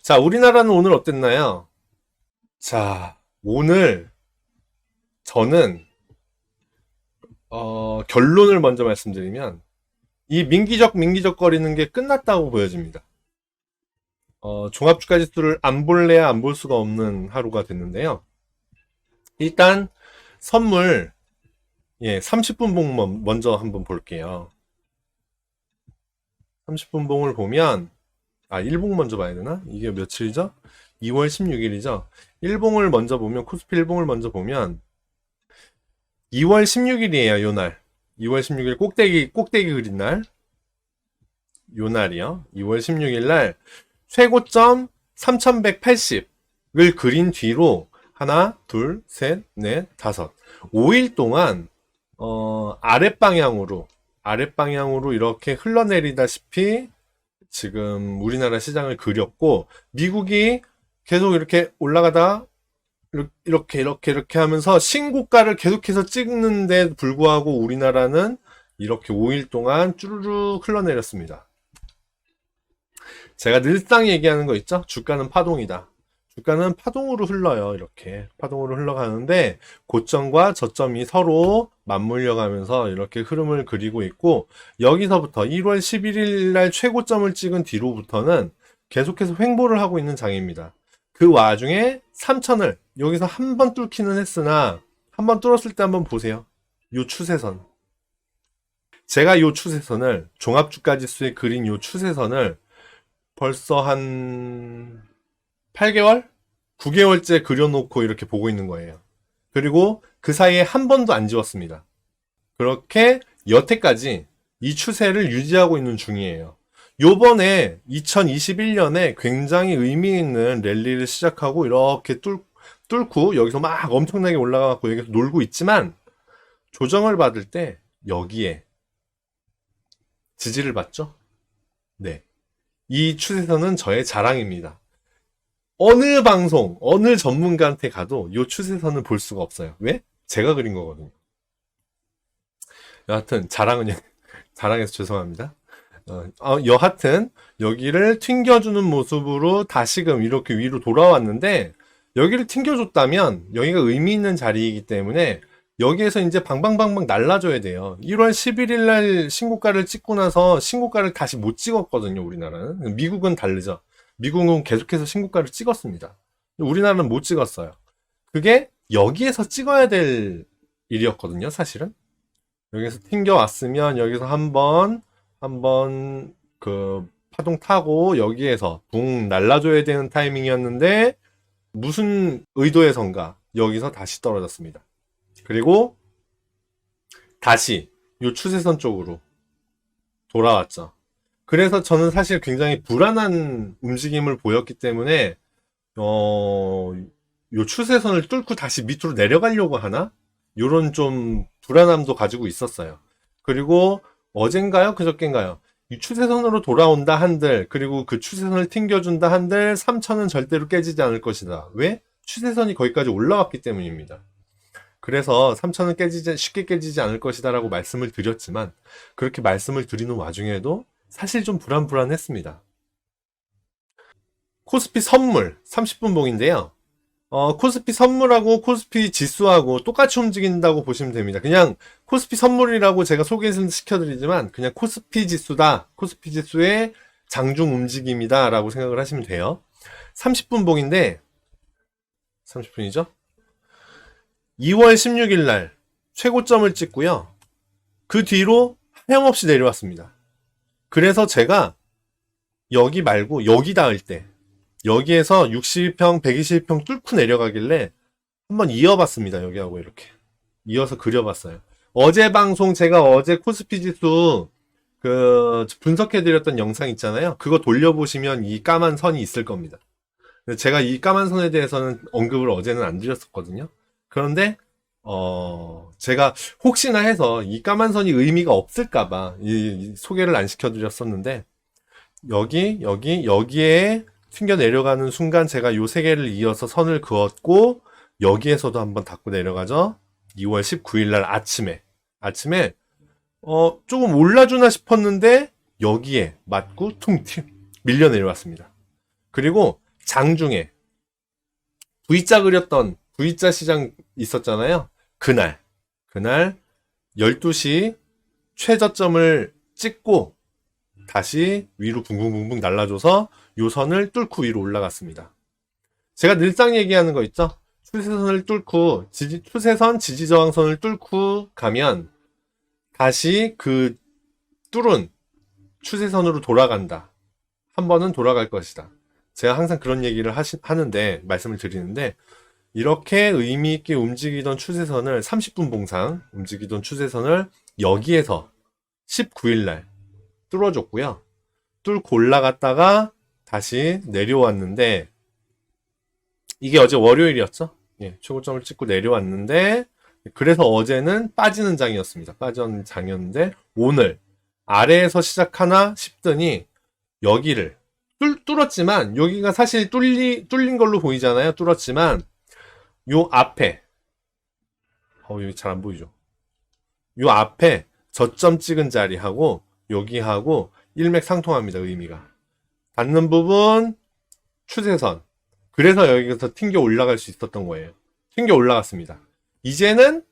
자, 우리나라는 오늘 어땠나요? 자, 오늘 저는 결론을 먼저 말씀드리면 이 민기적 거리는 게 끝났다고 보여집니다. 종합주가지수를 안 볼래야 안 볼 수가 없는 하루가 됐는데요. 일단 선물 30분 봉 먼저 한번 볼게요. 30분 봉을 보면 일봉 먼저 봐야 되나? 이게 며칠이죠? 2월 16일이죠. 일봉을 먼저 보면 코스피 일봉을 먼저 보면 2월 16일이에요, 요 날. 2월 16일 꼭대기 그린 날. 요 날이요. 2월 16일 날 최고점 3180을 그린 뒤로 하나, 둘, 셋, 넷, 다섯. 5일 동안 아랫방향으로 이렇게 흘러내리다시피 지금 우리나라 시장을 그렸고 미국이 계속 이렇게 올라가다 이렇게 하면서 신고가를 계속해서 찍는데 불구하고 우리나라는 이렇게 5일 동안 쭈르륵 흘러내렸습니다. 제가 늘상 얘기하는 거 있죠? 주가는 파동이다. 주가는 파동으로 흘러요. 이렇게 파동으로 흘러가는데 고점과 저점이 서로 맞물려 가면서 이렇게 흐름을 그리고 있고 여기서부터 1월 11일 날 최고점을 찍은 뒤로부터는 계속해서 횡보를 하고 있는 장입니다. 그 와중에 3천을 여기서 한 번 뚫기는 했으나 한 번 뚫었을 때 한번 보세요. 요 추세선. 제가 요 추세선을 종합주가지수에 그린 요 추세선을 벌써 한 8개월? 9개월째 그려놓고 이렇게 보고 있는 거예요. 그리고 그 사이에 한 번도 안 지웠습니다. 그렇게 여태까지 이 추세를 유지하고 있는 중이에요. 요번에 2021년에 굉장히 의미 있는 랠리를 시작하고 이렇게 뚫고 여기서 막 엄청나게 올라가고 여기서 놀고 있지만 조정을 받을 때 여기에 지지를 받죠? 네. 이 추세선은 저의 자랑입니다. 어느 방송, 어느 전문가한테 가도 이 추세선을 볼 수가 없어요. 왜? 제가 그린 거거든요. 여하튼 자랑해서 죄송합니다. 여하튼 여기를 튕겨주는 모습으로 다시금 이렇게 위로 돌아왔는데 여기를 튕겨줬다면 여기가 의미 있는 자리이기 때문에 여기에서 이제 방방방방 날라줘야 돼요. 1월 11일 날 신고가를 찍고 나서 신고가를 다시 못 찍었거든요, 우리나라는. 미국은 다르죠. 미국은 계속해서 신고가를 찍었습니다. 우리나라는 못 찍었어요. 그게 여기에서 찍어야 될 일이었거든요, 사실은. 여기서 튕겨왔으면 여기서 한번 그 파동 타고 여기에서 붕 날라줘야 되는 타이밍이었는데 무슨 의도에선가 여기서 다시 떨어졌습니다. 그리고 다시 요 추세선 쪽으로 돌아왔죠. 그래서 저는 사실 굉장히 불안한 움직임을 보였기 때문에 요 추세선을 뚫고 다시 밑으로 내려가려고 하나? 요런 좀 불안함도 가지고 있었어요. 그리고 어젠가요? 그저께인가요? 이 추세선으로 돌아온다 한들 그리고 그 추세선을 튕겨준다 한들 3천은 절대로 깨지지 않을 것이다. 왜? 추세선이 거기까지 올라왔기 때문입니다. 그래서 3천은 쉽게 깨지지 않을 것이다 라고 말씀을 드렸지만 그렇게 말씀을 드리는 와중에도 사실 좀 불안했습니다. 코스피 선물 30분 봉인데요. 코스피 선물하고 코스피 지수하고 똑같이 움직인다고 보시면 됩니다. 그냥 코스피 선물이라고 제가 소개를 시켜드리지만 그냥 코스피 지수다. 코스피 지수의 장중 움직임이다 라고 생각을 하시면 돼요. 30분 봉인데 30분이죠? 2월 16일 날 최고점을 찍고요. 그 뒤로 하염없이 내려왔습니다. 그래서 제가 여기 말고 여기 닿을 때 여기에서 60평, 120평 뚫고 내려가길래 한번 이어봤습니다. 여기하고 이렇게 이어서 그려봤어요. 어제 방송 제가 어제 코스피 지수 그 분석해드렸던 영상 있잖아요. 그거 돌려보시면 이 까만 선이 있을 겁니다. 제가 이 까만 선에 대해서는 언급을 어제는 안 드렸었거든요. 그런데 제가 혹시나 해서 이 까만 선이 의미가 없을까봐 이 소개를 안 시켜드렸었는데 여기에 튕겨 내려가는 순간 제가 요 세 개를 이어서 선을 그었고 여기에서도 한번 닫고 내려가죠. 2월 19일 날 아침에 조금 올라주나 싶었는데 여기에 맞고 퉁 밀려 내려왔습니다. 그리고 장중에 V자 그렸던 V자 시장 있었잖아요. 그날 12시 최저점을 찍고 다시 위로 붕붕붕붕 날라줘서 요 선을 뚫고 위로 올라갔습니다. 제가 늘상 얘기하는 거 있죠? 추세선을 뚫고 추세선 지지저항선을 뚫고 가면 다시 그 뚫은 추세선으로 돌아간다. 한 번은 돌아갈 것이다. 제가 항상 그런 얘기를 하는데 말씀을 드리는데 이렇게 의미 있게 움직이던 추세선을 30분 봉상 움직이던 추세선을 여기에서 19일날 뚫어줬고요. 뚫고 올라갔다가 다시 내려왔는데 이게 어제 월요일이었죠? 예, 최고점을 찍고 내려왔는데 그래서 어제는 빠지는 장이었습니다. 빠지는 장이었는데 오늘 아래에서 시작하나 싶더니 여기를 뚫었지만 여기가 사실 뚫린 걸로 보이잖아요. 뚫었지만 요 앞에 여기 잘 안 보이죠? 요 앞에 저점 찍은 자리하고 여기하고 일맥상통합니다. 의미가 닿는 부분 추세선. 그래서 여기서 튕겨 올라갈 수 있었던 거예요. 튕겨 올라갔습니다. 이제는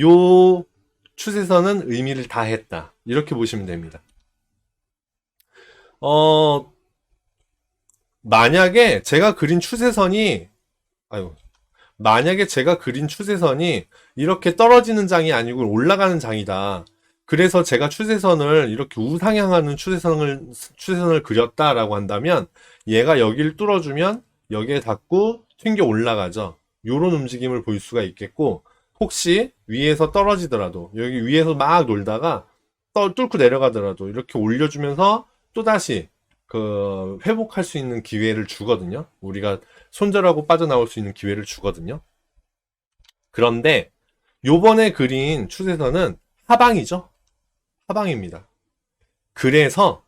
요 추세선은 의미를 다 했다. 이렇게 보시면 됩니다. 만약에 제가 그린 추세선이 이렇게 떨어지는 장이 아니고 올라가는 장이다. 그래서 제가 추세선을 이렇게 우상향하는 추세선을 그렸다라고 한다면 얘가 여기를 뚫어주면 여기에 닿고 튕겨 올라가죠. 요런 움직임을 볼 수가 있겠고 혹시 위에서 떨어지더라도 여기 위에서 막 놀다가 뚫고 내려가더라도 이렇게 올려주면서 또다시 그 회복할 수 있는 기회를 주거든요. 우리가 손절하고 빠져나올 수 있는 기회를 주거든요. 그런데 요번에 그린 추세선은 하방이죠. 하방입니다. 그래서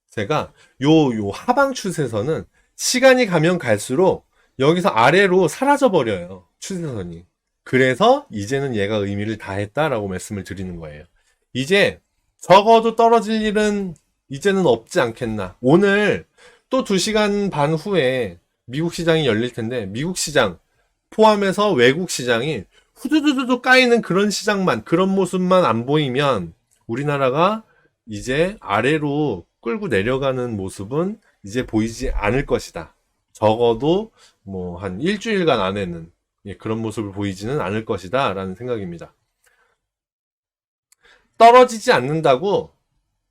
제가 요 하방 추세선은 시간이 가면 갈수록 여기서 아래로 사라져 버려요. 추세선이. 그래서 이제는 얘가 의미를 다 했다라고 말씀을 드리는 거예요. 이제 적어도 떨어질 일은 이제는 없지 않겠나. 오늘 또 2시간 반 후에 미국 시장이 열릴 텐데 미국 시장 포함해서 외국 시장이 후두두두 까이는 그런 모습만 안 보이면 우리나라가 이제 아래로 끌고 내려가는 모습은 이제 보이지 않을 것이다. 적어도 뭐 한 일주일간 안에는 그런 모습을 보이지는 않을 것이다 라는 생각입니다. 떨어지지 않는다고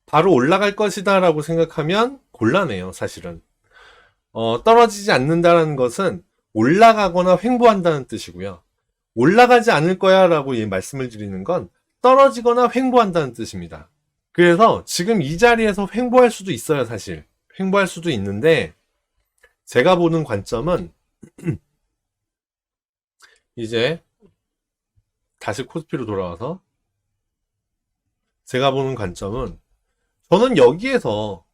바로 올라갈 것이다 라고 생각하면 곤란해요. 사실은 떨어지지 않는다는 것은 올라가거나 횡보한다는 뜻이고요. 올라가지 않을 거야 라고 말씀을 드리는 건 떨어지거나 횡보한다는 뜻입니다. 그래서 지금 이 자리에서 횡보할 수도 있어요. 사실 횡보할 수도 있는데 제가 보는 관점은 이제 다시 코스피로 돌아와서 제가 보는 관점은 저는 여기에서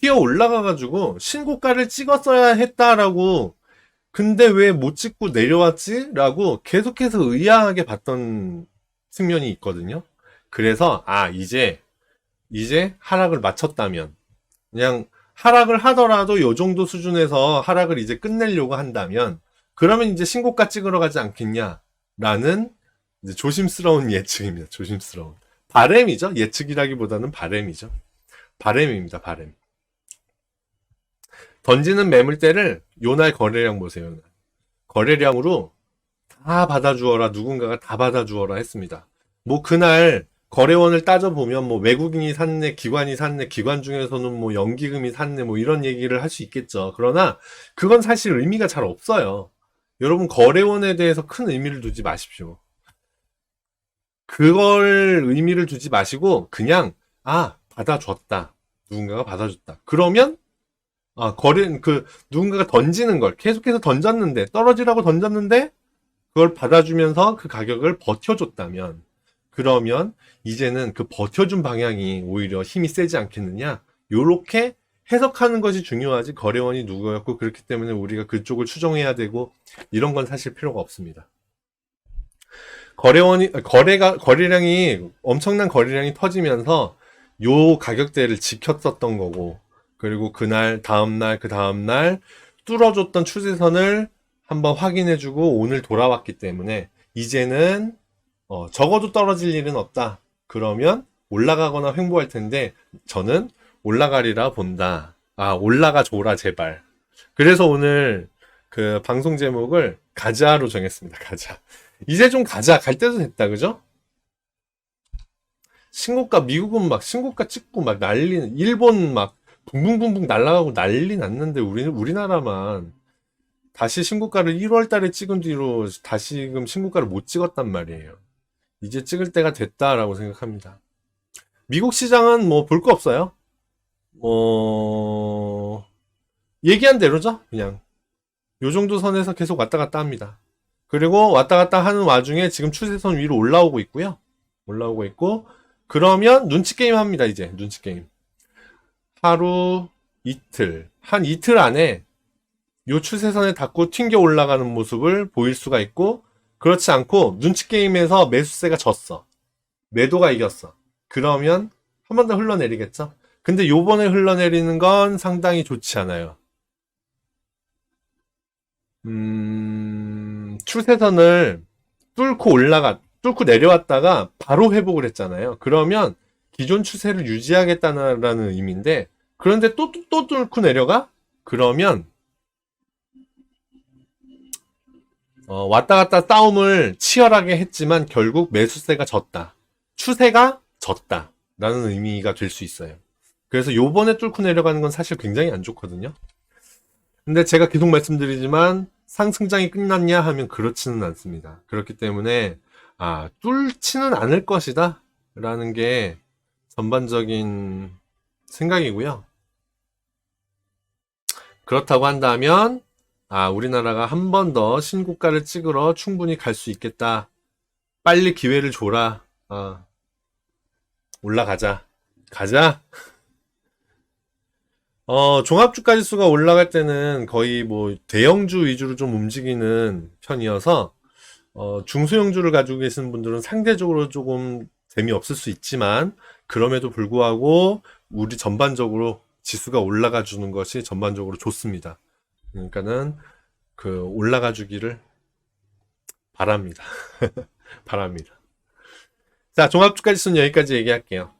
튀어 올라가가지고 신고가를 찍었어야 했다라고 근데 왜 못 찍고 내려왔지? 라고 계속해서 의아하게 봤던 측면이 있거든요. 그래서 이제 하락을 마쳤다면 그냥 하락을 하더라도 요 정도 수준에서 하락을 이제 끝내려고 한다면 그러면 이제 신고가 찍으러 가지 않겠냐라는 이제 조심스러운 예측입니다. 조심스러운 바램이죠. 예측이라기보다는 바램이죠. 바램입니다. 바램. 던지는 매물대를 요날 거래량 보세요. 거래량으로 다 받아주어라. 누군가가 다 받아주어라 했습니다. 뭐 그날 거래원을 따져보면 뭐 외국인이 샀네, 기관이 샀네, 기관 중에서는 뭐 연기금이 샀네, 뭐 이런 얘기를 할 수 있겠죠. 그러나 그건 사실 의미가 잘 없어요. 여러분 거래원에 대해서 큰 의미를 두지 마십시오. 그걸 의미를 두지 마시고 그냥 받아줬다. 누군가가 받아줬다. 그러면 누군가가 던지는 걸 계속해서 던졌는데 떨어지라고 던졌는데 그걸 받아주면서 그 가격을 버텨줬다면 그러면 이제는 그 버텨준 방향이 오히려 힘이 세지 않겠느냐 요렇게 해석하는 것이 중요하지 거래원이 누구였고 그렇기 때문에 우리가 그쪽을 추정해야 되고 이런 건 사실 필요가 없습니다. 거래량이 엄청난 거래량이 터지면서 요 가격대를 지켰었던 거고 그리고 그날, 다음날, 그 다음날 뚫어줬던 추세선을 한번 확인해주고 오늘 돌아왔기 때문에 이제는 적어도 떨어질 일은 없다. 그러면 올라가거나 횡보할 텐데 저는 올라가리라 본다. 아, 올라가 줘라 제발. 그래서 오늘 그 방송 제목을 가자로 정했습니다. 가자. 이제 좀 가자. 갈 때도 됐다. 그죠? 신고가 미국은 막 신고가 찍고 막 난리, 일본 막 붕붕붕붕 날아가고 난리 났는데 우리나라만 다시 신고가를 1월 달에 찍은 뒤로 다시금 신고가를 못 찍었단 말이에요. 이제 찍을 때가 됐다라고 생각합니다. 미국 시장은 뭐 볼 거 없어요. 얘기한 대로죠. 그냥 요 정도 선에서 계속 왔다 갔다 합니다. 그리고 왔다 갔다 하는 와중에 지금 추세선 위로 올라오고 있고요. 올라오고 있고 그러면 눈치 게임 합니다. 이제 눈치 게임. 하루 이틀 한 이틀 안에 요 추세선에 닿고 튕겨 올라가는 모습을 보일 수가 있고 그렇지 않고 눈치 게임에서 매수세가 졌어. 매도가 이겼어. 그러면 한 번 더 흘러내리겠죠. 근데 요번에 흘러내리는 건 상당히 좋지 않아요. 추세선을 뚫고 내려왔다가 바로 회복을 했잖아요. 그러면 기존 추세를 유지하겠다는 의미인데, 그런데 또 뚫고 내려가? 그러면, 왔다 갔다 싸움을 치열하게 했지만 결국 매수세가 졌다. 추세가 졌다. 라는 의미가 될 수 있어요. 그래서 요번에 뚫고 내려가는 건 사실 굉장히 안 좋거든요. 근데 제가 계속 말씀드리지만 상승장이 끝났냐 하면 그렇지는 않습니다. 그렇기 때문에 뚫지는 않을 것이다 라는 게 전반적인 생각이고요. 그렇다고 한다면 우리나라가 한 번 더 신고가를 찍으러 충분히 갈 수 있겠다. 빨리 기회를 줘라. 올라가자. 가자. 종합주가 지수가 올라갈 때는 거의 뭐 대형주 위주로 좀 움직이는 편이어서 중소형주를 가지고 계시는 분들은 상대적으로 조금 재미없을 수 있지만 그럼에도 불구하고 우리 전반적으로 지수가 올라가 주는 것이 전반적으로 좋습니다. 그러니까는 그 올라가 주기를 바랍니다. 바랍니다. 자, 종합주가 지수는 여기까지 얘기할게요.